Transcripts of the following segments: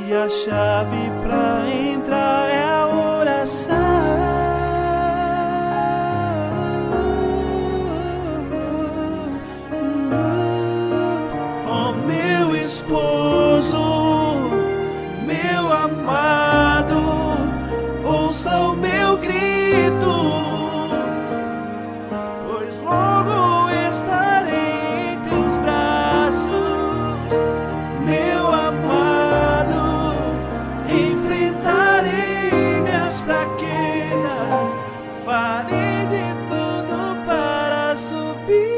E a chave pra entrar é a oração. Oh, meu esposo, meu amado, ouça o meu grito, pois logo estarei em teus braços, meu amado. Enfrentarei minhas fraquezas, farei de tudo para subir.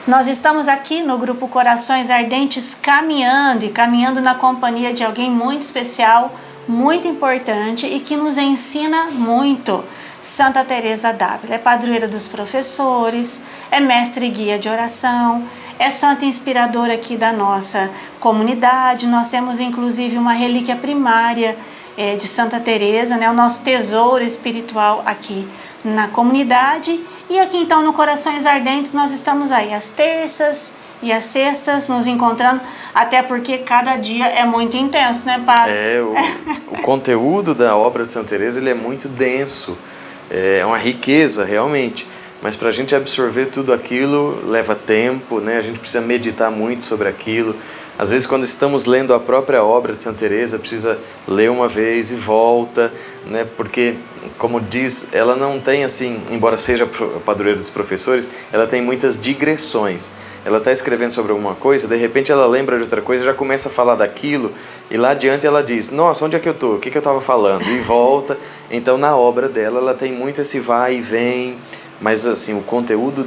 Nós estamos aqui no grupo Corações Ardentes caminhando na companhia de alguém muito especial, muito importante e que nos ensina muito. Santa Teresa d'Ávila é padroeira dos professores, é mestre e guia de oração, é santa inspiradora aqui da nossa comunidade. Nós temos inclusive uma relíquia primária de Santa Teresa, né, o nosso tesouro espiritual aqui na comunidade. E aqui então no Corações Ardentes nós estamos aí às terças e às sextas nos encontrando, até porque cada dia é muito intenso, né, Padre? O conteúdo da obra de Santa Teresa ele é muito denso, é uma riqueza realmente, mas para a gente absorver tudo aquilo leva tempo, né? A gente precisa meditar muito sobre aquilo. Às vezes, quando estamos lendo a própria obra de Santa Teresa, precisa ler uma vez e volta, né? Porque, como diz, ela não tem assim, embora seja a padroeira dos professores, ela tem muitas digressões. Ela está escrevendo sobre alguma coisa, de repente ela lembra de outra coisa, já começa a falar daquilo, e lá adiante ela diz, nossa, onde é que eu estou? O que eu estava falando? E volta. Então, na obra dela, ela tem muito esse vai e vem, mas assim, o conteúdo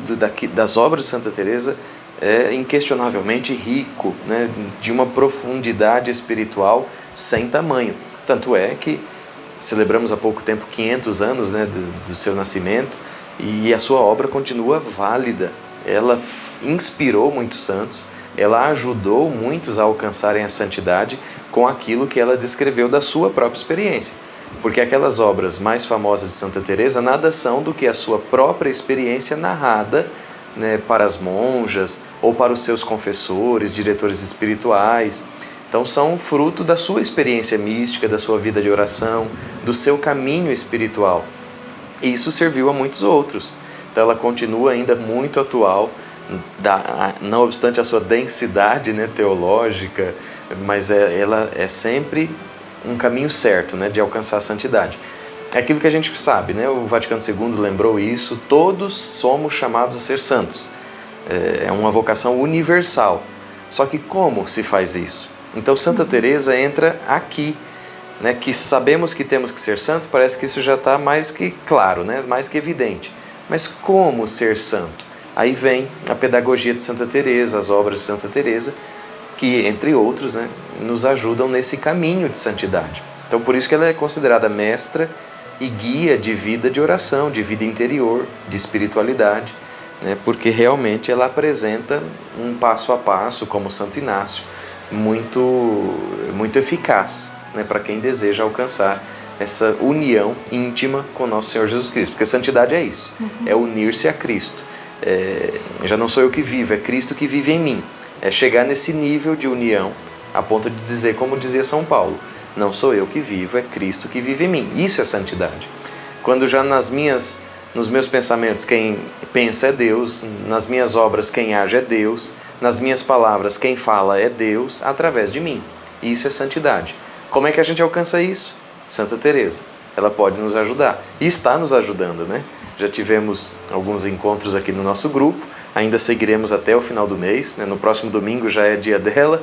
das obras de Santa Teresa é inquestionavelmente rico, né, de uma profundidade espiritual sem tamanho. Tanto é que celebramos há pouco tempo 500 anos, né, do seu nascimento, e a sua obra continua válida. Ela inspirou muitos santos, ela ajudou muitos a alcançarem a santidade com aquilo que ela descreveu da sua própria experiência. Porque aquelas obras mais famosas de Santa Teresa nada são do que a sua própria experiência narrada, né, para as monjas ou para os seus confessores, diretores espirituais. Então são fruto da sua experiência mística, da sua vida de oração, do seu caminho espiritual. E isso serviu a muitos outros. Então ela continua ainda muito atual, não obstante a sua densidade, né, teológica, mas ela é sempre um caminho certo, né, de alcançar a santidade. É aquilo que a gente sabe, né? O Vaticano II lembrou isso, todos somos chamados a ser santos. É uma vocação universal. Só que como se faz isso? Então Santa Teresa entra aqui, né? Que sabemos que temos que ser santos, parece que isso já está mais que claro, né? Mais que evidente. Mas como ser santo? Aí vem a pedagogia de Santa Teresa, as obras de Santa Teresa, que, entre outros, né, nos ajudam nesse caminho de santidade. Então por isso que ela é considerada mestra e guia de vida de oração, de vida interior, de espiritualidade, né? Porque realmente ela apresenta um passo a passo, como Santo Inácio, muito eficaz, né? Para quem deseja alcançar essa união íntima com nosso Senhor Jesus Cristo. Porque santidade é isso, é unir-se a Cristo. Já não sou eu que vivo, é Cristo que vive em mim. É chegar nesse nível de união, a ponto de dizer, como dizia São Paulo, não sou eu que vivo, é Cristo que vive em mim. Isso é santidade. Quando já nos meus pensamentos quem pensa é Deus, nas minhas obras quem age é Deus, nas minhas palavras quem fala é Deus, através de mim. Isso é santidade. Como é que a gente alcança isso? Santa Teresa. Ela pode nos ajudar. E está nos ajudando, né? Já tivemos alguns encontros aqui no nosso grupo, ainda seguiremos até o final do mês, né? No próximo domingo já é dia dela,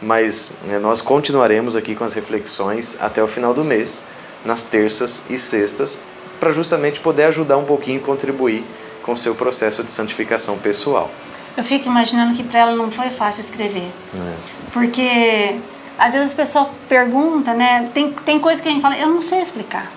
mas nós continuaremos aqui com as reflexões até o final do mês, nas terças e sextas, para justamente poder ajudar um pouquinho e contribuir com o seu processo de santificação pessoal. Eu fico imaginando que para ela não foi fácil escrever, porque às vezes as pessoas perguntam, né? Tem coisa que a gente fala, eu não sei explicar.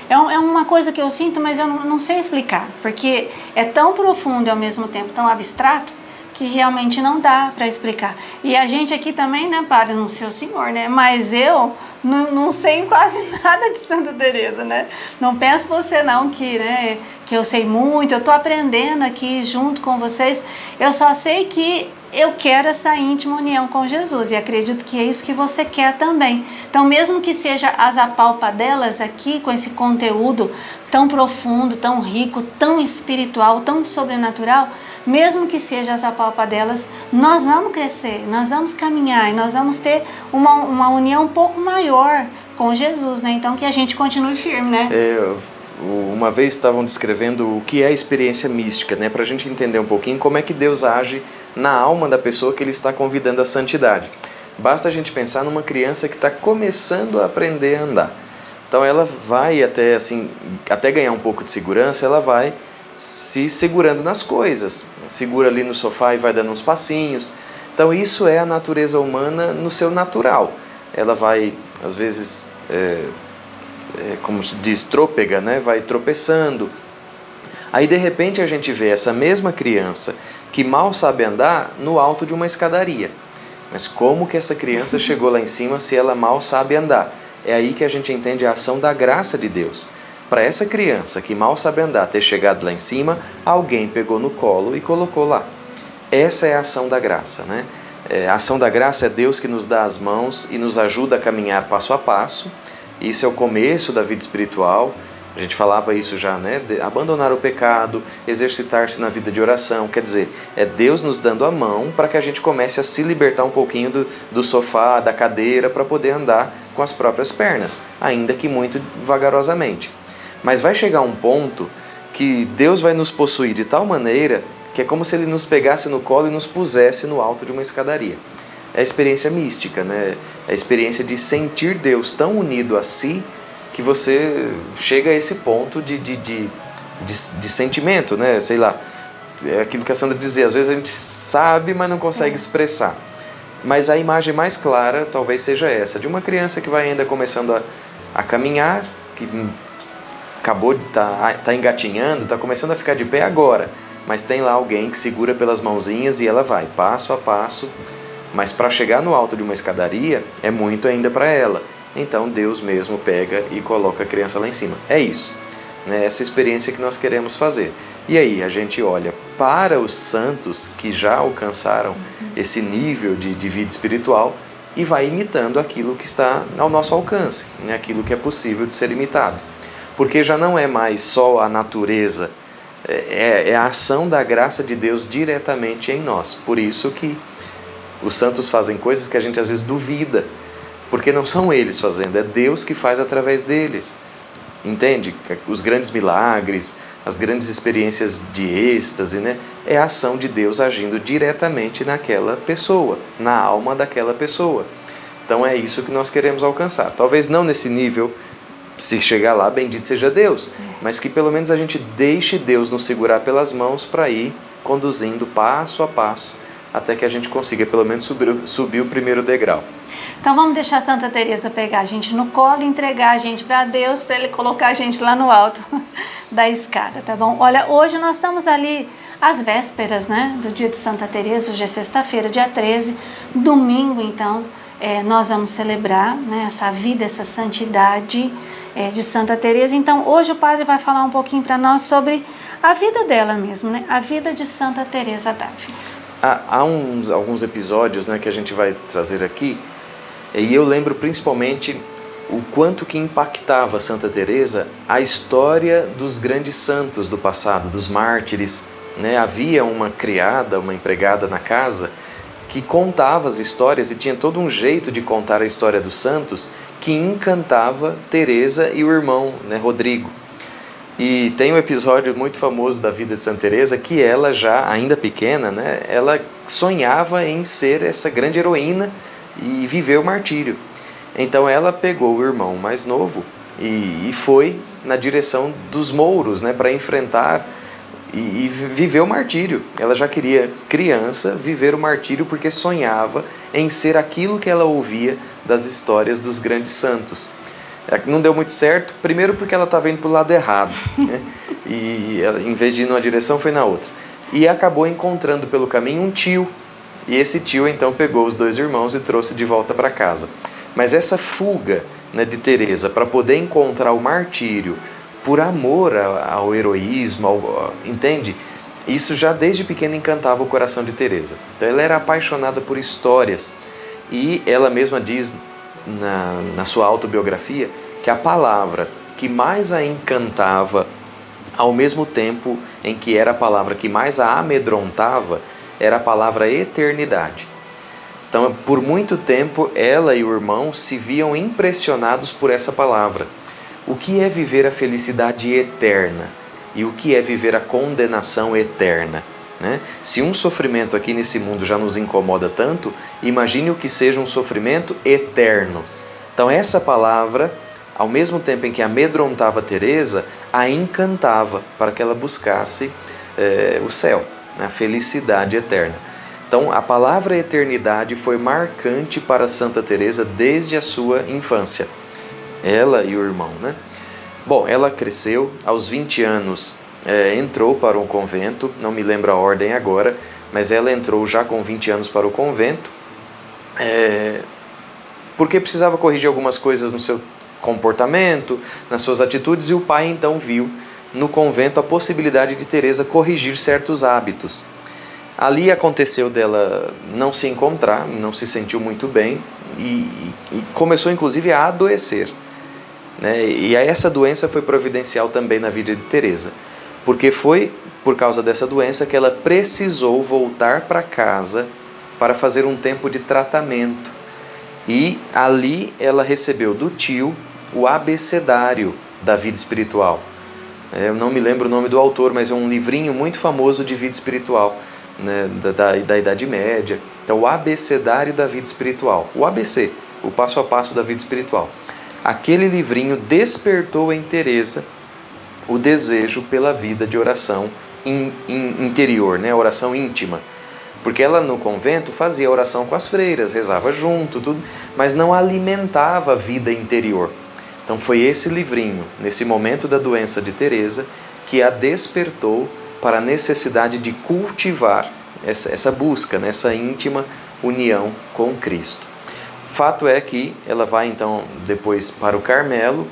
É uma coisa que eu sinto, mas eu não sei explicar. Porque é tão profundo e ao mesmo tempo tão abstrato que realmente não dá para explicar. E a gente aqui também, né, Padre, não sei o senhor, né? Mas eu não sei quase nada de Santa Teresa, né? Não pense você não que eu sei muito, eu estou aprendendo aqui junto com vocês. Eu só sei que eu quero essa íntima união com Jesus e acredito que é isso que você quer também. Então, mesmo que seja as apalpadelas aqui, com esse conteúdo tão profundo, tão rico, tão espiritual, tão sobrenatural, mesmo que seja as apalpadelas, nós vamos crescer, nós vamos caminhar e nós vamos ter uma união um pouco maior com Jesus, né? Então, que a gente continue firme, né? Uma vez estavam descrevendo o que é a experiência mística, né? Para a gente entender um pouquinho como é que Deus age na alma da pessoa que Ele está convidando à santidade. Basta a gente pensar numa criança que está começando a aprender a andar. Então ela vai até ganhar um pouco de segurança, ela vai se segurando nas coisas. Segura ali no sofá e vai dando uns passinhos. Então isso é a natureza humana no seu natural. Ela vai, às vezes... como se diz, trôpega, né? Vai tropeçando. Aí de repente a gente vê essa mesma criança que mal sabe andar no alto de uma escadaria. Mas como que essa criança chegou lá em cima se ela mal sabe andar? É aí que a gente entende a ação da graça de Deus. Para essa criança que mal sabe andar ter chegado lá em cima, alguém pegou no colo e colocou lá. Essa é a ação da graça, né? A ação da graça é Deus que nos dá as mãos e nos ajuda a caminhar passo a passo. Isso é o começo da vida espiritual. A gente falava isso já, né? Abandonar o pecado, exercitar-se na vida de oração. Quer dizer, é Deus nos dando a mão para que a gente comece a se libertar um pouquinho do sofá, da cadeira, para poder andar com as próprias pernas, ainda que muito vagarosamente. Mas vai chegar um ponto que Deus vai nos possuir de tal maneira que é como se Ele nos pegasse no colo e nos pusesse no alto de uma escadaria. É a experiência mística, né? É a experiência de sentir Deus tão unido a si que você chega a esse ponto de sentimento, né? Sei lá, é aquilo que a Sandra dizia, às vezes a gente sabe, mas não consegue expressar. Mas a imagem mais clara talvez seja essa, de uma criança que vai ainda começando a caminhar, que acabou de tá engatinhando, está começando a ficar de pé agora, mas tem lá alguém que segura pelas mãozinhas e ela vai, passo a passo. Mas para chegar no alto de uma escadaria, é muito ainda para ela. Então Deus mesmo pega e coloca a criança lá em cima. É isso, né? Essa experiência que nós queremos fazer. E aí a gente olha para os santos que já alcançaram esse nível de vida espiritual e vai imitando aquilo que está ao nosso alcance, né? Aquilo que é possível de ser imitado. Porque já não é mais só a natureza, é a ação da graça de Deus diretamente em nós. Por isso que os santos fazem coisas que a gente às vezes duvida, porque não são eles fazendo, é Deus que faz através deles. Entende? Os grandes milagres, as grandes experiências de êxtase, né? É a ação de Deus agindo diretamente naquela pessoa, na alma daquela pessoa. Então é isso que nós queremos alcançar. Talvez não nesse nível, se chegar lá, bendito seja Deus, mas que pelo menos a gente deixe Deus nos segurar pelas mãos para ir conduzindo passo a passo, até que a gente consiga pelo menos subir o primeiro degrau. Então vamos deixar Santa Teresa pegar a gente no colo e entregar a gente para Deus, para Ele colocar a gente lá no alto da escada, tá bom? Olha, hoje nós estamos ali às vésperas, né, do dia de Santa Teresa, hoje é sexta-feira, dia 13, domingo então, nós vamos celebrar, né, essa vida, essa santidade de Santa Teresa. Então hoje o padre vai falar um pouquinho para nós sobre a vida dela mesmo, né, a vida de Santa Teresa d'Ávila. Há alguns episódios, né, que a gente vai trazer aqui, e eu lembro principalmente o quanto que impactava Santa Teresa a história dos grandes santos do passado, dos mártires, né? Havia uma criada, uma empregada na casa que contava as histórias e tinha todo um jeito de contar a história dos santos que encantava Teresa e o irmão, né, Rodrigo. E tem um episódio muito famoso da vida de Santa Teresa que ela já, ainda pequena, né, ela sonhava em ser essa grande heroína e viver o martírio. Então ela pegou o irmão mais novo e foi na direção dos mouros, né, para enfrentar e viver o martírio. Ela já queria, criança, viver o martírio porque sonhava em ser aquilo que ela ouvia das histórias dos grandes santos. Não deu muito certo, primeiro porque ela estava indo para o lado errado, né? E ela, em vez de ir numa direção, foi na outra. E acabou encontrando pelo caminho um tio, e esse tio então pegou os 2 irmãos e trouxe de volta para casa. Mas essa fuga, né, de Teresa para poder encontrar o martírio por amor ao heroísmo, entende? Isso já desde pequena encantava o coração de Teresa. Então ela era apaixonada por histórias, e ela mesma diz na sua autobiografia que a palavra que mais a encantava, ao mesmo tempo em que era a palavra que mais a amedrontava, era a palavra eternidade. Então, por muito tempo, ela e o irmão se viam impressionados por essa palavra. O que é viver a felicidade eterna? E o que é viver a condenação eterna? Né? Se um sofrimento aqui nesse mundo já nos incomoda tanto, imagine o que seja um sofrimento eterno. Então, essa palavra, ao mesmo tempo em que amedrontava Teresa, a encantava para que ela buscasse o céu, a felicidade eterna. Então, a palavra eternidade foi marcante para Santa Teresa desde a sua infância. Ela e o irmão, né? Bom, ela cresceu, aos 20 anos entrou para um convento, não me lembro a ordem agora, mas ela entrou já com 20 anos para o convento, porque precisava corrigir algumas coisas no seu comportamento, nas suas atitudes, e o pai então viu no convento a possibilidade de Teresa corrigir certos hábitos. Ali aconteceu dela não se encontrar, não se sentiu muito bem e começou inclusive a adoecer, né? E essa doença foi providencial também na vida de Teresa, porque foi por causa dessa doença que ela precisou voltar para casa para fazer um tempo de tratamento. E ali ela recebeu do tio o abecedário da vida espiritual. Eu não me lembro o nome do autor, mas é um livrinho muito famoso de vida espiritual, né, da Idade Média. Então, o abecedário da vida espiritual, o ABC, o passo a passo da vida espiritual. Aquele livrinho despertou em Teresa o desejo pela vida de oração interior, né, oração íntima. Porque ela no convento fazia oração com as freiras, rezava junto, tudo, mas não alimentava a vida interior. Então foi esse livrinho, nesse momento da doença de Teresa, que a despertou para a necessidade de cultivar essa busca, essa íntima união com Cristo. Fato é que ela vai então depois para o Carmelo,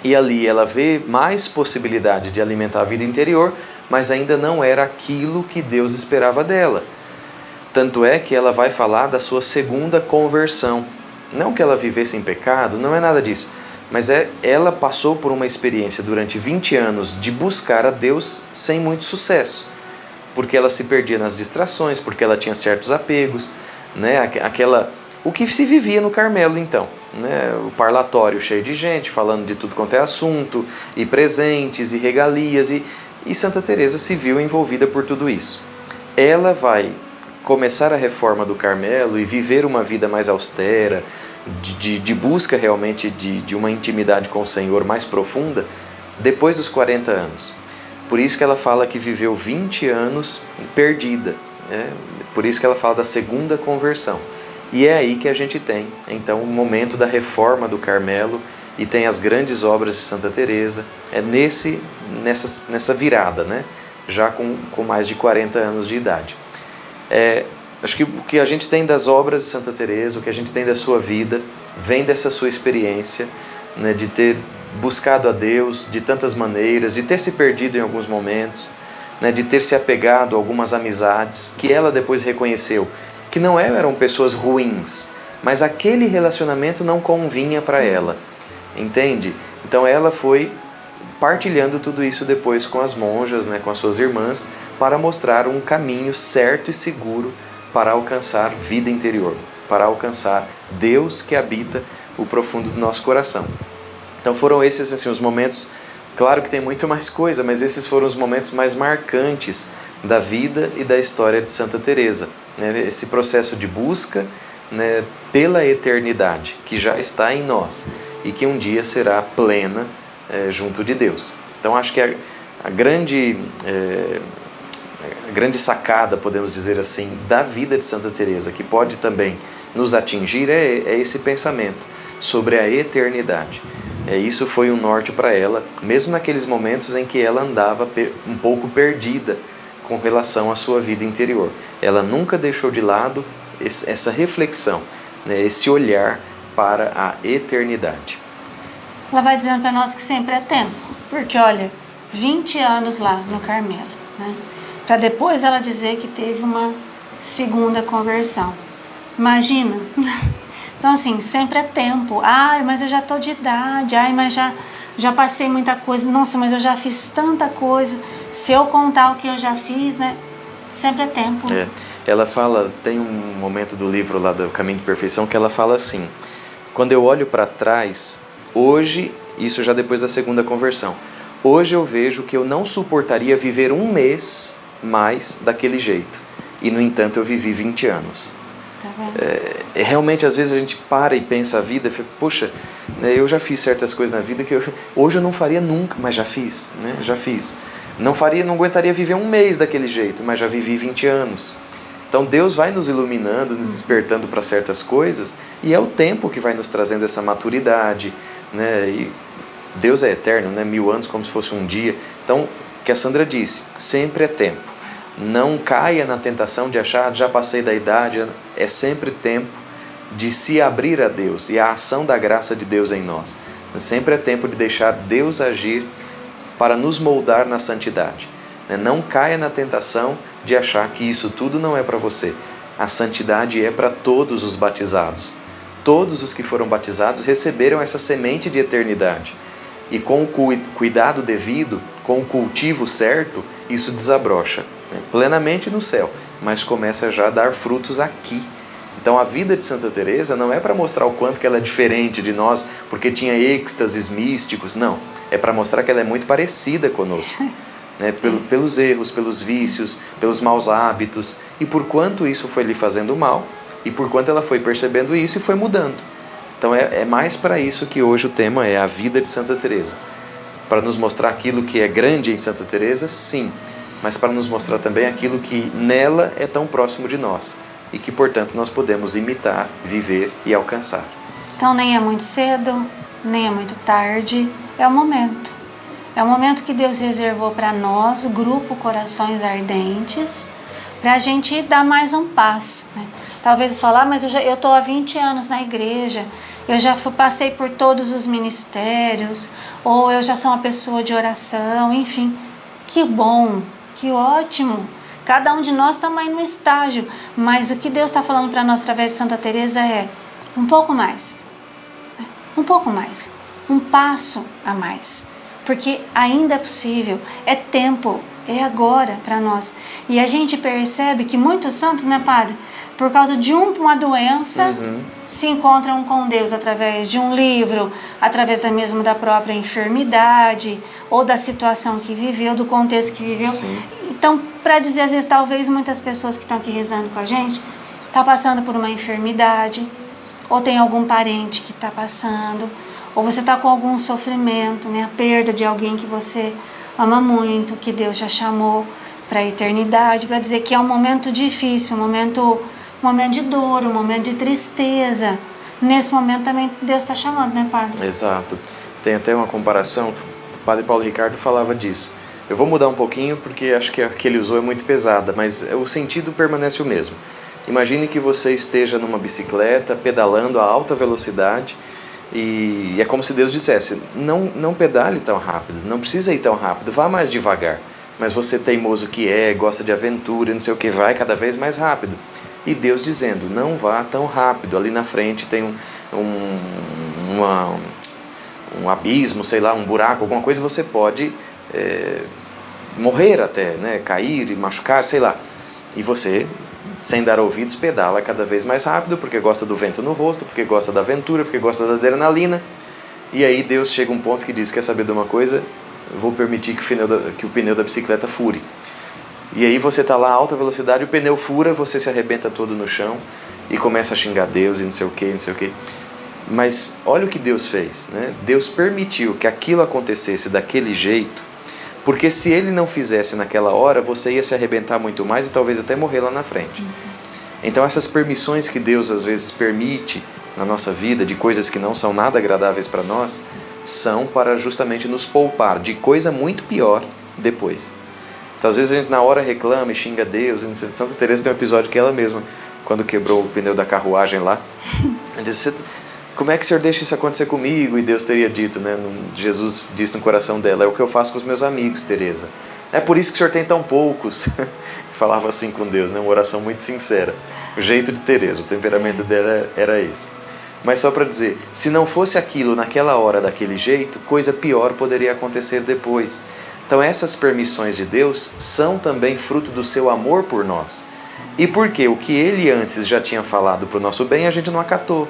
e ali ela vê mais possibilidade de alimentar a vida interior, mas ainda não era aquilo que Deus esperava dela. Tanto é que ela vai falar da sua segunda conversão. Não que ela vivesse em pecado, não é nada disso. Mas ela passou por uma experiência durante 20 anos de buscar a Deus sem muito sucesso. Porque ela se perdia nas distrações, porque ela tinha certos apegos, né? O que se vivia no Carmelo então, né? O parlatório cheio de gente, falando de tudo quanto é assunto, e presentes, e regalias, e Santa Teresa se viu envolvida por tudo isso. Ela vai começar a reforma do Carmelo e viver uma vida mais austera, de busca realmente de uma intimidade com o Senhor mais profunda, depois dos 40 anos. Por isso que ela fala que viveu 20 anos perdida, né? Por isso que ela fala da segunda conversão. E é aí que a gente tem, então, o momento da reforma do Carmelo, e tem as grandes obras de Santa Teresa, nessa virada, né? Já com mais de 40 anos de idade. Acho que o que a gente tem das obras de Santa Teresa, o que a gente tem da sua vida, vem dessa sua experiência, né, de ter buscado a Deus de tantas maneiras, de ter se perdido em alguns momentos, né, de ter se apegado a algumas amizades que ela depois reconheceu que não eram pessoas ruins, mas aquele relacionamento não convinha para ela, entende? Então ela foi partilhando tudo isso depois com as monjas, né, com as suas irmãs, para mostrar um caminho certo e seguro para alcançar vida interior, para alcançar Deus que habita o profundo do nosso coração. Então foram esses assim, os momentos, claro que tem muito mais coisa, mas esses foram os momentos mais marcantes da vida e da história de Santa Teresa, né? Esse processo de busca, né, pela eternidade, que já está em nós e que um dia será plena junto de Deus. Então acho que a grande a grande sacada, podemos dizer assim, da vida de Santa Teresa, que pode também nos atingir, é esse pensamento sobre a eternidade. Isso foi um norte para ela, mesmo naqueles momentos em que ela andava um pouco perdida com relação à sua vida interior. Ela nunca deixou de lado essa reflexão, né, esse olhar para a eternidade. Ela vai dizendo para nós que sempre é tempo, porque olha, 20 anos lá no Carmelo, né, para depois ela dizer que teve uma segunda conversão. Imagina. Então assim, sempre é tempo. Ai, mas eu já estou de idade. Ai, mas já passei muita coisa. Nossa, mas eu já fiz tanta coisa. Se eu contar o que eu já fiz, né? Sempre é tempo. Ela fala, tem um momento do livro lá do Caminho de Perfeição que ela fala assim: quando eu olho para trás, hoje, isso já depois da segunda conversão, hoje eu vejo que eu não suportaria viver um mês mais daquele jeito. E no entanto eu vivi 20 anos. Tá vendo? Realmente às vezes a gente para e pensa a vida, poxa, né, eu já fiz certas coisas na vida que hoje eu não faria nunca, mas já fiz, né? Já fiz. Não aguentaria viver um mês daquele jeito, mas já vivi 20 anos. Então Deus vai nos iluminando, nos despertando para certas coisas, e é o tempo que vai nos trazendo essa maturidade, né? E Deus é eterno, né? 1000 anos como se fosse um dia. Então, o que a Sandra disse, sempre é tempo. Não caia na tentação de achar, já passei da idade. É sempre tempo de se abrir a Deus e à ação da graça de Deus em nós. Sempre é tempo de deixar Deus agir para nos moldar na santidade. Não caia na tentação de achar que isso tudo não é para você. A santidade é para todos os batizados. Todos os que foram batizados receberam essa semente de eternidade. E com o cuidado devido, com o cultivo certo, isso desabrocha, né, plenamente no céu, mas começa já a dar frutos aqui. Então a vida de Santa Teresa não é para mostrar o quanto que ela é diferente de nós, porque tinha êxtases místicos, não. É para mostrar que ela é muito parecida conosco, né, pelos erros, pelos vícios, pelos maus hábitos, e por quanto isso foi lhe fazendo mal, e por quanto ela foi percebendo isso e foi mudando. Então é mais para isso que hoje o tema é a vida de Santa Teresa. Para nos mostrar aquilo que é grande em Santa Teresa, sim, mas para nos mostrar também aquilo que nela é tão próximo de nós e que, portanto, nós podemos imitar, viver e alcançar. Então nem é muito cedo, nem é muito tarde, é o momento. É o momento que Deus reservou para nós, Grupo Corações Ardentes, para a gente dar mais um passo, né? Talvez falar, mas eu estou há 20 anos na igreja, eu já passei por todos os ministérios, ou eu já sou uma pessoa de oração, enfim. Que bom, que ótimo. Cada um de nós está mais no estágio, mas o que Deus está falando para nós através de Santa Teresa é um pouco mais, um passo a mais, porque ainda é possível, é tempo, é agora para nós. E a gente percebe que muitos santos, né, padre, por causa de uma doença, se encontram com Deus através de um livro, através mesmo da própria enfermidade, ou da situação que viveu, do contexto que viveu. Sim. Então, para dizer, às vezes, talvez muitas pessoas que estão aqui rezando com a gente, estão passando por uma enfermidade, ou tem algum parente que está passando, ou você está com algum sofrimento, né? A perda de alguém que você ama muito, que Deus já chamou para a eternidade, para dizer que é um momento difícil, um momento de dor, um momento de tristeza. Nesse momento também Deus está chamando, né, padre? Exato. Tem até uma comparação, o padre Paulo Ricardo falava disso. Eu vou mudar um pouquinho porque acho que a que ele usou é muito pesada, mas o sentido permanece o mesmo. Imagine que você esteja numa bicicleta pedalando a alta velocidade e é como se Deus dissesse, não pedale tão rápido, não precisa ir tão rápido, vá mais devagar. Mas você, teimoso que gosta de aventura, não sei o que, vai cada vez mais rápido. E Deus dizendo, não vá tão rápido, ali na frente tem um abismo, sei lá, um buraco, alguma coisa, você pode morrer até, né? Cair e machucar, sei lá. E você, sem dar ouvidos, pedala cada vez mais rápido, porque gosta do vento no rosto, porque gosta da aventura, porque gosta da adrenalina. E aí Deus chega a um ponto que diz, quer saber de uma coisa? Eu vou permitir que o pneu da bicicleta fure. E aí você está lá a alta velocidade, o pneu fura, você se arrebenta todo no chão e começa a xingar Deus e não sei o que. Mas olha o que Deus fez, né? Deus permitiu que aquilo acontecesse daquele jeito, Porque se ele não fizesse naquela hora, você ia se arrebentar muito mais e talvez até morrer lá na frente. Então essas permissões que Deus às vezes permite na nossa vida, de coisas que não são nada agradáveis para nós, são para justamente nos poupar de coisa muito pior depois. Então às vezes a gente na hora reclama e xinga Deus. E Santa Teresa tem um episódio que ela mesma, quando quebrou o pneu da carruagem lá, ela disse: como é que o Senhor deixa isso acontecer comigo? E Deus teria dito, né? Jesus disse no coração dela: é o que eu faço com os meus amigos, Teresa. É por isso que o Senhor tem tão poucos. Falava assim com Deus, né? Uma oração muito sincera. O jeito de Teresa, o temperamento dela era esse. Mas só para dizer, se não fosse aquilo naquela hora daquele jeito, coisa pior poderia acontecer depois. Então essas permissões de Deus são também fruto do seu amor por nós. E porque o que ele antes já tinha falado para o nosso bem, a gente não acatou.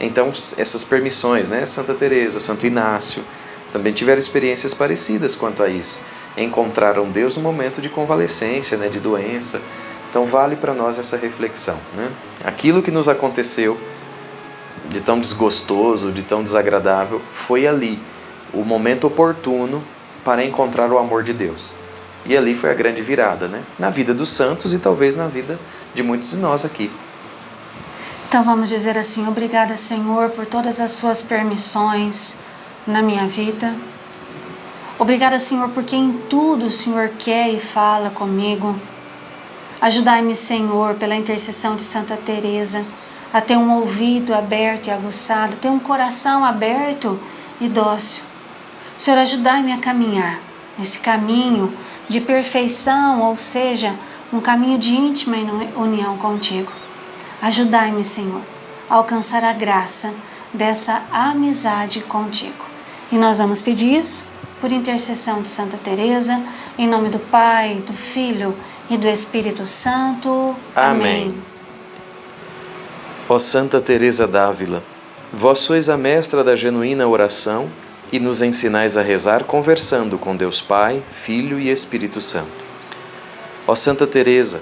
Então essas permissões, né? Santa Teresa, Santo Inácio, também tiveram experiências parecidas quanto a isso. Encontraram Deus no momento de convalescência, né? De doença. Então vale para nós essa reflexão, né? Aquilo que nos aconteceu de tão desgostoso, de tão desagradável, foi ali o momento oportuno para encontrar o amor de Deus. E ali foi a grande virada, né? Na vida dos santos e talvez na vida de muitos de nós aqui. Então vamos dizer assim: obrigada, Senhor, por todas as suas permissões na minha vida. Obrigada, Senhor, porque em tudo o Senhor quer e fala comigo. Ajudai-me, Senhor, pela intercessão de Santa Teresa, a ter um ouvido aberto e aguçado, ter um coração aberto e dócil. Senhor, ajudai-me a caminhar nesse caminho de perfeição, ou seja, um caminho de íntima união contigo. Ajudai-me, Senhor, a alcançar a graça dessa amizade contigo. E nós vamos pedir isso por intercessão de Santa Teresa, em nome do Pai, do Filho e do Espírito Santo. Amém. Ó Santa Teresa d'Ávila, vós sois a mestra da genuína oração e nos ensinais a rezar conversando com Deus Pai, Filho e Espírito Santo. Ó Santa Teresa,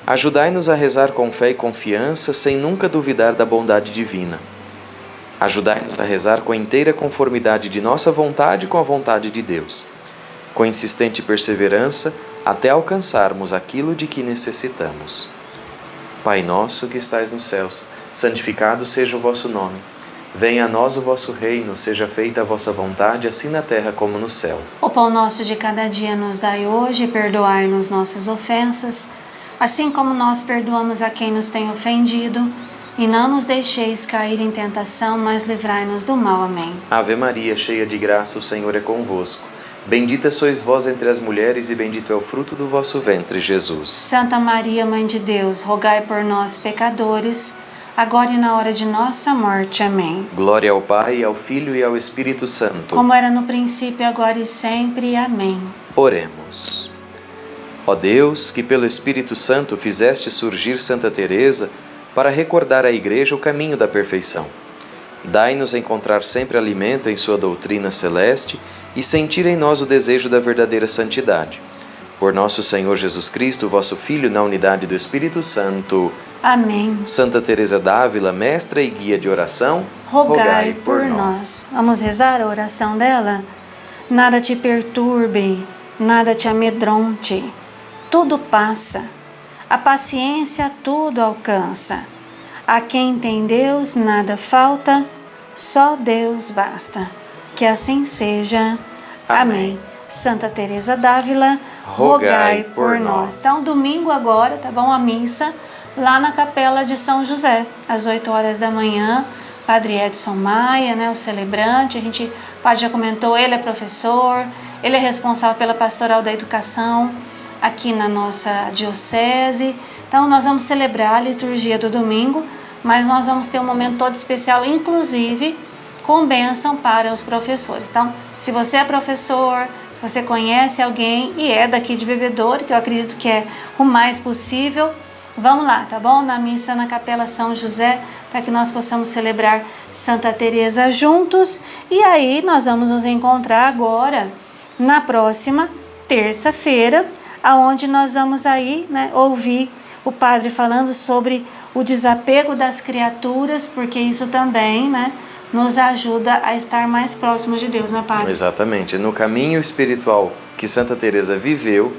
ajudai-nos a rezar com fé e confiança sem nunca duvidar da bondade divina. Ajudai-nos a rezar com a inteira conformidade de nossa vontade com a vontade de Deus, com insistente perseverança até alcançarmos aquilo de que necessitamos. Pai nosso que estais nos céus, santificado seja o vosso nome. Venha a nós o vosso reino, seja feita a vossa vontade, assim na terra como no céu. O pão nosso de cada dia nos dai hoje, e perdoai-nos nossas ofensas, assim como nós perdoamos a quem nos tem ofendido, e não nos deixeis cair em tentação, mas livrai-nos do mal. Amém. Ave Maria, cheia de graça, o Senhor é convosco. Bendita sois vós entre as mulheres, e bendito é o fruto do vosso ventre, Jesus. Santa Maria, Mãe de Deus, rogai por nós, pecadores, agora e na hora de nossa morte. Amém. Glória ao Pai, ao Filho e ao Espírito Santo. Como era no princípio, agora e sempre. Amém. Oremos. Ó Deus, que pelo Espírito Santo fizeste surgir Santa Teresa para recordar à Igreja o caminho da perfeição, dai-nos encontrar sempre alimento em sua doutrina celeste e sentir em nós o desejo da verdadeira santidade. Por nosso Senhor Jesus Cristo, vosso Filho, na unidade do Espírito Santo. Amém. Santa Teresa d'Ávila, mestra e guia de oração, rogai por nós. Vamos rezar a oração dela? Nada te perturbe, nada te amedronte, tudo passa. A paciência tudo alcança. A quem tem Deus nada falta, só Deus basta. Que assim seja. Amém. Santa Teresa d'Ávila, rogai por nós. Então, domingo agora, tá bom? A missa lá na Capela de São José, às 8 horas da manhã. Padre Edson Maia, né, o celebrante. O padre já comentou, ele é professor, ele é responsável pela pastoral da educação aqui na nossa diocese. Então nós vamos celebrar a liturgia do domingo, mas nós vamos ter um momento todo especial, inclusive com bênção para os professores. Então, se você é professor, se você conhece alguém e é daqui de Bebedouro, que eu acredito que é o mais possível, vamos lá, tá bom? Na missa na Capela São José, para que nós possamos celebrar Santa Teresa juntos. E aí nós vamos nos encontrar agora na próxima terça-feira, aonde nós vamos aí, né, ouvir o padre falando sobre o desapego das criaturas, porque isso também, né, nos ajuda a estar mais próximos de Deus, né, padre? Exatamente. No caminho espiritual que Santa Teresa viveu,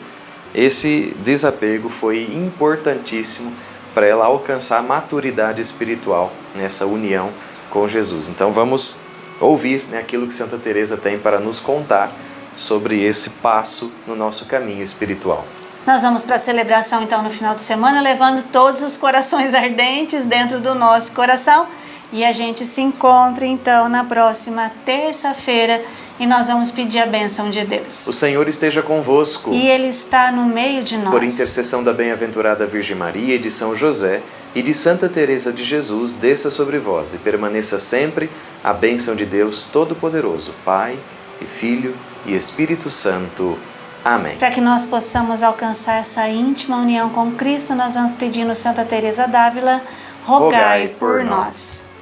esse desapego foi importantíssimo para ela alcançar a maturidade espiritual nessa união com Jesus. Então vamos ouvir, né, aquilo que Santa Teresa tem para nos contar sobre esse passo no nosso caminho espiritual. Nós vamos para a celebração então no final de semana, levando todos os corações ardentes dentro do nosso coração, e a gente se encontra então na próxima terça-feira e nós vamos pedir a bênção de Deus. O Senhor esteja convosco. E Ele está no meio de nós. Por intercessão da bem-aventurada Virgem Maria e de São José e de Santa Teresa de Jesus, desça sobre vós e permaneça sempre a bênção de Deus Todo-Poderoso, Pai e Filho e Espírito Santo. Amém. Para que nós possamos alcançar essa íntima união com Cristo, nós vamos pedindo Santa Teresa d'Ávila, rogai por nós.